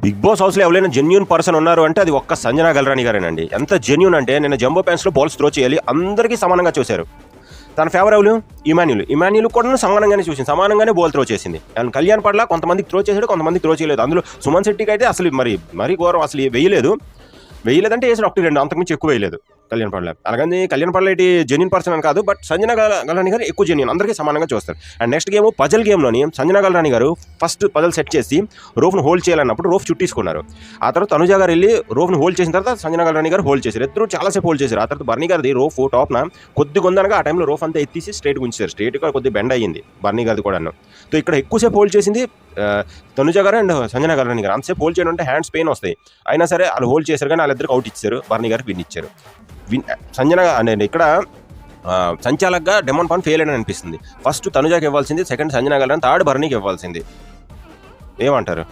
Big boss హౌస్లో ఎవరైనా genuine person ఉన్నారు అంటే అది ఒక్క సంజనా గల్రాని గారేనండి. ఎంత జెన్యూన్ అంటే నిన్న జంబో ప్యాన్స్లో బాల్స్ త్రో చేయాలి, అందరికీ సమానంగా చూశారు. తన ఫేవర్ ఎవరు? ఇమాన్యుల్ కూడా సమానంగానే చూసింది, సమానంగానే బాల్ త్రో చేసింది. అండ్ కళ్యాణ్ పట్ల కొంతమందికి త్రో చేశాడు, కొంతమందికి త్రో చేయలేదు. అందులో సుమన్ శెట్టికి అయితే అసలు మరీ ఘోరం, అసలు వేయలేదంటే వేసాడు 1-2, అంతకుమించి ఎక్కువ వేయలేదు కళ్యాణ్ పట్ల. అలాగని కళ్యాణ్ పట్ల ఏంటి జెన్యూన్ పర్సన్ అని కాదు, బట్ సంజనా గల్రాని గారు ఎక్కువ జెన్యూన్, అందరికీ సమానంగా చూస్తారు. అండ్ నెక్స్ట్ గేమ్ పజల్ గేమ్లోని సంజనా గల్రాని గారు ఫస్ట్ పజల్ సెట్ చేసి రోఫ్ను హోల్డ్ చేయాలన్నప్పుడు రోఫ్ చుట్టేసుకున్నారు. ఆ తర్వాత తనుజా గారు వెళ్ళి రోఫ్ను హోల్డ్ చేసిన తర్వాత సంజనా గల్రాని గారు హోల్డ్ చేశారు. ఇద్దరు చాలాసేపు హోల్డ్ చేశారు. ఆ తర్వాత బర్నీ గారిది రోఫ్ టాప్న కొద్దిగా ఉందనగా ఆ టైంలో రోఫ్ అంతా ఎత్తేసి స్ట్రైట్గా ఉంచారు. స్ట్రైట్గా కొద్దిగా బెండ్ అయ్యింది బర్నీ గారిది కూడాను. సో ఇక్కడ ఎక్కువసేపు హోల్డ్ చేసింది తనుజా గారు అండ్ సంజనా గల్రాని గారు. అంతసేపు హోల్డ్ చేయడం అంటే హ్యాండ్స్ పెయిన్ వస్తాయి, అయినా సరే వాళ్ళు హోల్డ్ చేశారు. కానీ వాళ్ళిద్దరికి అవుట్ ఇచ్చారు, బర్నీ గారికి విన్ ఇచ్చారు. సంజన అంటే ఇక్కడ సంచాలకగా డెమాన్ పాన్ ఫెయిల్ అని అనిపిస్తుంది. ఫస్ట్ తనుజాకి ఇవ్వాల్సింది, సెకండ్ సంజనా గల్రాని, థర్డ్ బర్నీకి ఇవ్వాల్సింది. ఏమంటారు?